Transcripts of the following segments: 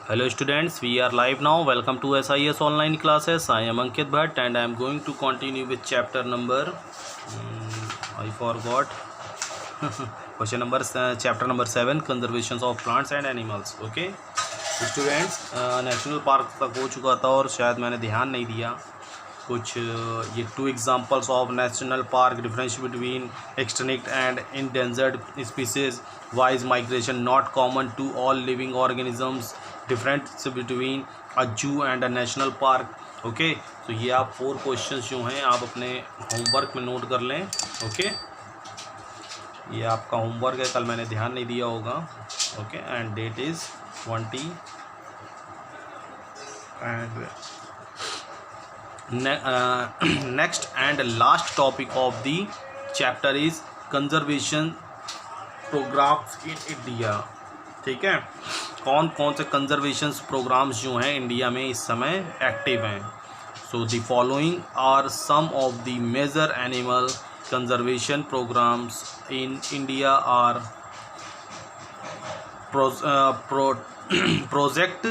Hello students, we are live now. Welcome to SIS online classes. I am Ankit Bhatt and I am going to continue with chapter number I forgot question number chapter number 7 conservations of plants and animals. Okay students, national park तक हो चुका था और शायद मैंने ध्यान नहीं दिया कुछ ये 2 examples of national park difference between extinct and endangered species why is migration not common to all living organisms difference between a zoo and a national park. Okay, तो ये आप 4 क्वेश्चंस जो हैं आप अपने होमवर्क में नोट कर लें। ओके, ये आपका होमवर्क है, कल मैंने ध्यान नहीं दिया होगा। Okay, and that is 20 and next and last topic of the chapter is conservation programs in India। ठीक है, कौन कौन से कंजर्वेशन प्रोग्राम्स जो हैं इंडिया में इस समय एक्टिव हैं। So the following are some of the major animal conservation programs in India are project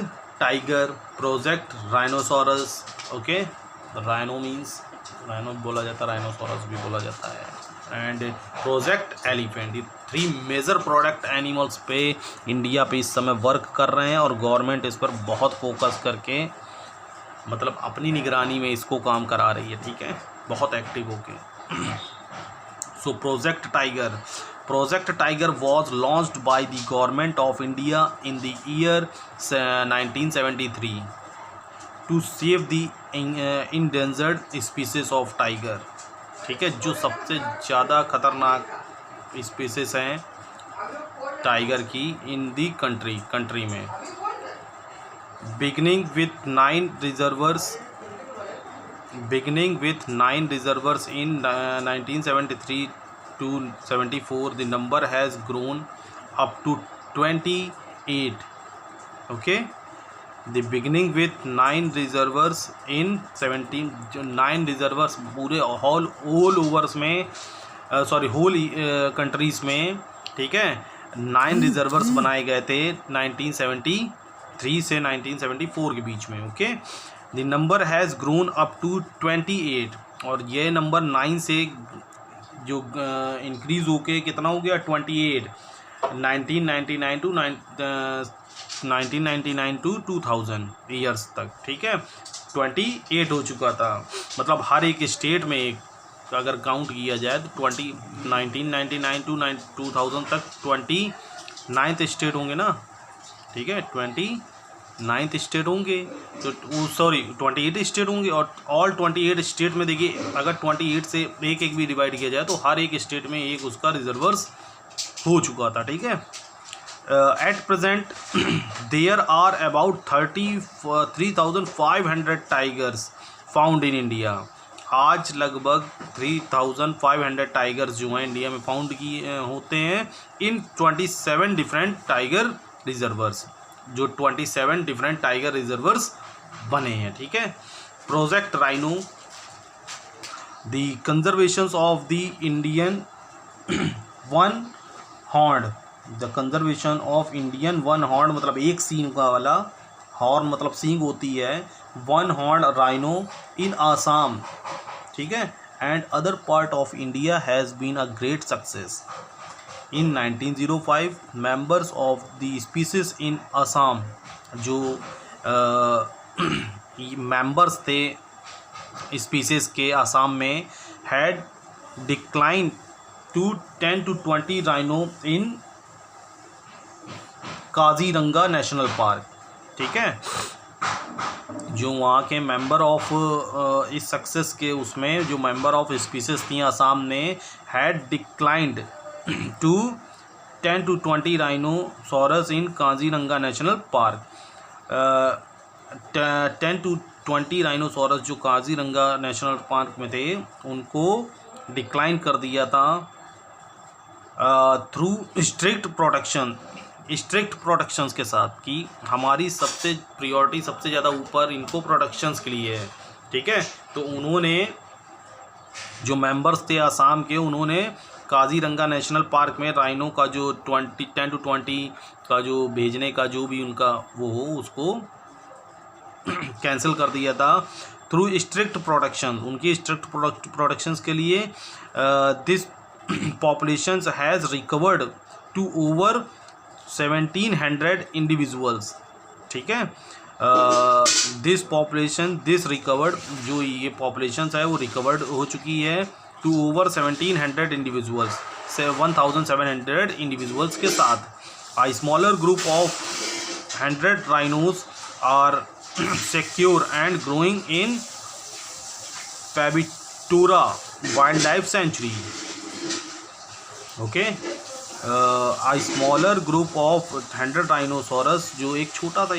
tiger, project rhinoceros. Okay, rhino means rhino बोला जाता है, राइनोसोरस भी बोला जाता है, एंड प्रोजेक्ट एलिफेंट। ये 3 मेजर प्रोडक्ट एनिमल्स पे इंडिया पे इस समय वर्क कर रहे हैं और गवर्नमेंट इस पर बहुत फोकस करके मतलब अपनी निगरानी में इसको काम करा रही है। ठीक है, बहुत एक्टिव होके। So project tiger was launched by the government of India in the year 1973 to save the endangered species of tiger. ठीक है, जो सबसे ज़्यादा खतरनाक स्पीसीज हैं टाइगर की इन दी कंट्री में। Beginning with 9 reserves in 1973 to 74 the number has grown up to 28। Okay, the beginning with 9 reserves in 17, जो 9 रिजर्वर्स पूरे ऑल ओवर्स में होल कंट्रीज़ में। ठीक है, 9 रिजर्वर्स बनाए गए थे 1973 से 1974 के बीच में। Okay, the number has grown up to 28 और ये नंबर 9 से जो इंक्रीज़ होके कितना हो गया 28 1999 टू 2000 ईयर्स तक। ठीक है, 28 हो चुका था, मतलब हर एक स्टेट में एक अगर काउंट किया जाए तो 1999 टू 2000 तक 29th स्टेट होंगे ना। ठीक है, 29th स्टेट होंगे तो 28 स्टेट होंगे और ऑल 28 स्टेट में देखिए अगर 28 से एक भी डिवाइड किया जाए तो हर एक स्टेट में एक उसका रिजर्वर्स हो चुका था। ठीक है, at present there are about 33,500 tigers found in India. आज लगभग 3,500 टाइगर्स जो हैं इंडिया में फाउंड किए होते हैं इन 27 डिफरेंट टाइगर रिजर्वर्स, जो 27 डिफरेंट टाइगर रिजर्वर्स बने हैं। ठीक है, project rhino, the conservation of the Indian one horn, the conservation of Indian one horn मतलब एक सींग का वाला, हॉर्न मतलब सींग होती है, one horn rhino in Assam. ठीक है, and other part of India has been a great success. In 1905 members of the species in Assam, जो मेंबर्स थे स्पीसीज के आसाम में, had decline to 10 to 20 rhino in Kaziranga national park. ठीक है, जो वहाँ के मेंबर ऑफ इस सक्सेस के उसमें जो मेंबर ऑफ स्पीसीज थी आसाम ने, had declined to 10 to 20 rhinoceros in Kaziranga national park. 10 to 20 rhinoceros जो काजीरंगा नेशनल पार्क में थे उनको डिक्लाइन कर दिया था थ्रू स्ट्रिक्ट प्रोटेक्शंस के साथ, कि हमारी सबसे प्रायोरिटी सबसे ज़्यादा ऊपर इनको प्रोटेक्शंस के लिए है। ठीक है, तो उन्होंने जो मेंबर्स थे आसाम के उन्होंने काजीरंगा नेशनल पार्क में राइनो का जो 10 to 20 का जो भेजने का जो भी उनका वो हो उसको कैंसिल कर दिया था थ्रू स्ट्रिक्ट प्रोटेक्शन। उनकी स्ट्रिक्ट प्रोटेक्शंस के लिए this population has recovered to over 1700 individuals. ठीक है, दिस पॉपुलेशन दिस रिकवर्ड, जो ये पॉपुलेशन है वो रिकवर्ड हो चुकी है टू ओवर 1700 इंडिविजुअल्स, 1700 इंडिविजुअल्स के साथ। A smaller group of 100 rhinos are secure and growing in Pabitura Wildlife Sanctuary. Okay, a smaller group of 100 rhinoceros, जो एक छोटा सा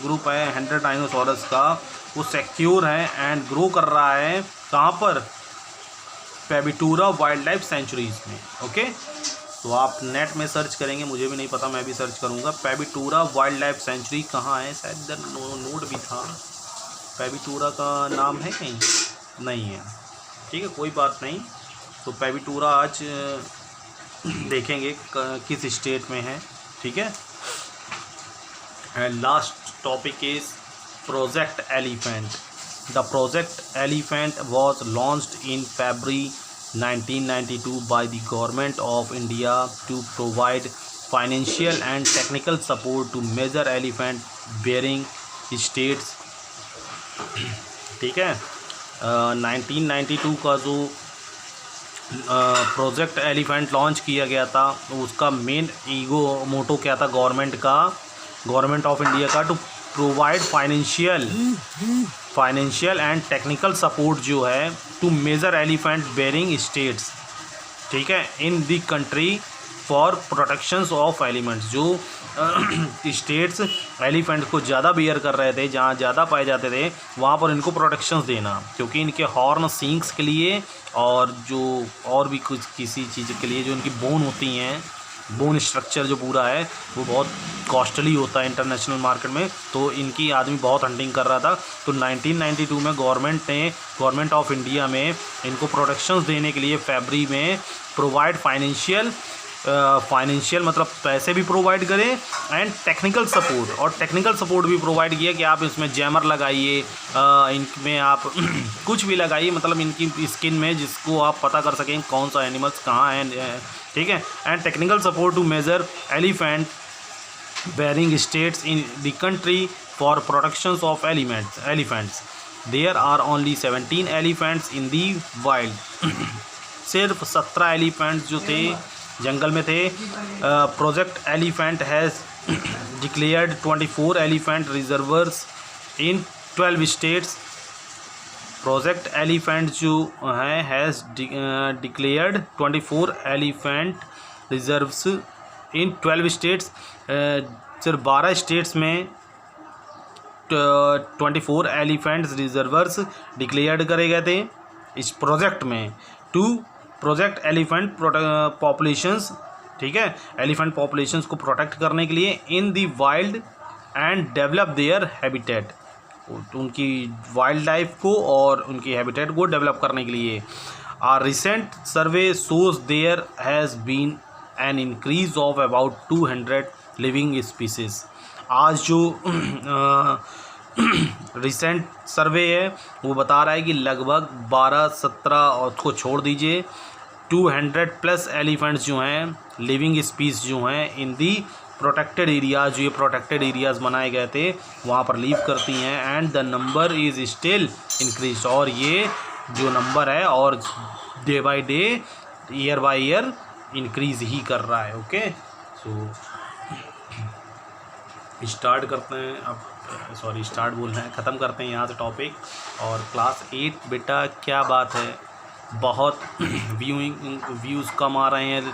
ग्रुप है 100 rhinoceros का, वो सिक्योर है एंड ग्रो कर रहा है कहाँ पर? पेबिटूरा वाइल्ड लाइफ सेंचुरीज में। ओके, तो आप नेट में सर्च करेंगे, मुझे भी नहीं पता, मैं भी सर्च करूंगा पेबिटूरा वाइल्ड लाइफ सेंचुरी कहाँ है। शायद इधर नोट भी था, पेबिटूरा का नाम है कहीं, नहीं है। ठीक है, कोई बात नहीं। तो पेबिटूरा आज देखेंगे किस स्टेट में है। ठीक है, and last topic is project elephant. The project elephant was launched in February 1992 by the Government of India to provide financial and technical support to major elephant bearing states। ठीक है, 1992 का जो प्रोजेक्ट एलिफेंट लॉन्च किया गया था, उसका main motto क्या था गवर्नमेंट ऑफ इंडिया का? To provide financial and technical support जो है to major elephant bearing states. ठीक है, in the country for protections of elements. जो स्टेट्स एलिफेंट को ज़्यादा बियर कर रहे थे, जहाँ ज़्यादा पाए जाते थे, वहाँ पर इनको प्रोटेक्शंस देना, क्योंकि इनके हॉर्न सींग्स के लिए और जो और भी कुछ किसी चीज़ के लिए जो इनकी बोन होती हैं, बोन स्ट्रक्चर जो पूरा है वो बहुत कॉस्टली होता है इंटरनेशनल मार्केट में। तो इनकी आदमी बहुत हंटिंग कर रहा था। तो 1992 में गवर्नमेंट ऑफ इंडिया में इनको प्रोटेक्शंस देने के लिए फरवरी में प्रोवाइड फाइनेंशियल मतलब पैसे भी प्रोवाइड करें एंड टेक्निकल सपोर्ट, और टेक्निकल सपोर्ट भी प्रोवाइड किया कि आप इसमें जैमर लगाइए, इनमें आप कुछ भी लगाइए, मतलब इनकी स्किन में, जिसको आप पता कर सकें कौन सा एनिमल्स कहाँ हैं। ठीक है, and technical support to major elephant bearing states in the country for protections of elephants. There are only 17 elephants in the wild. सिर्फ 17 एलिफेंट्स जो थे जंगल में थे। Project elephant has declared 24 elephant reserves in 12 states. Project elephant जो है has declared 24 elephant reserves in 12 states. सिर्फ 12 states में 24 एलिफेंट्स रिजर्वर्स डिक्लेयर्ड करे गए थे इस प्रोजेक्ट में टू प्रोजेक्ट एलिफेंट पॉपुलेशंस। ठीक है, एलिफेंट पॉपुलेशंस को प्रोटेक्ट करने के लिए in the wild and develop their habitat, उनकी वाइल्ड लाइफ को और उनकी हैबिटेट को डेवलप करने के लिए। A recent survey shows there has been an increase of about 200 living species. आज जो रिसेंट सर्वे है वो बता रहा है कि लगभग 12-17 और को छोड़ दीजिए 200 प्लस एलिफेंट्स जो हैं, लिविंग स्पीस जो हैं इन दी प्रोटेक्टेड एरियाज, जो ये प्रोटेक्टेड एरियाज़ बनाए गए थे वहाँ पर लीव करती हैं। And the number is still increase, और ये जो नंबर है और day by day, year by year increase ही कर रहा है। ओके, सो स्टार्ट करते हैं अब, सॉरी स्टार्ट बोलना है, ख़त्म करते हैं यहाँ से टॉपिक। और क्लास 8 बेटा क्या बात है, बहुत व्यूज़ कम आ रहे हैं,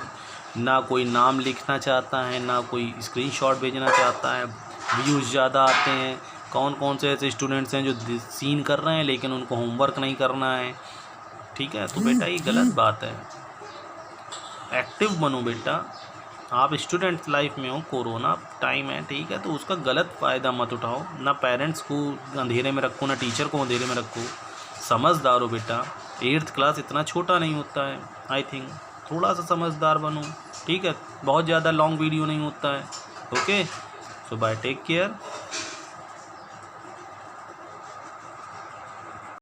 ना कोई नाम लिखना चाहता है, ना कोई स्क्रीनशॉट भेजना चाहता है, व्यूज़ ज़्यादा आते हैं। कौन कौन से ऐसे स्टूडेंट्स हैं जो सीन कर रहे हैं लेकिन उनको होमवर्क नहीं करना है। ठीक है, तो बेटा ये गलत बात है, एक्टिव बनो बेटा। आप स्टूडेंट लाइफ में हो, कोरोना टाइम है, ठीक है, तो उसका गलत फ़ायदा मत उठाओ, ना पेरेंट्स को अंधेरे में रखो, ना टीचर को अंधेरे में रखो। समझदार हो बेटा, 8th क्लास इतना छोटा नहीं होता है, आई थिंक थोड़ा सा समझदार बनो, ठीक है। बहुत ज़्यादा लॉन्ग वीडियो नहीं होता है। ओके, सो बाय, टेक केयर।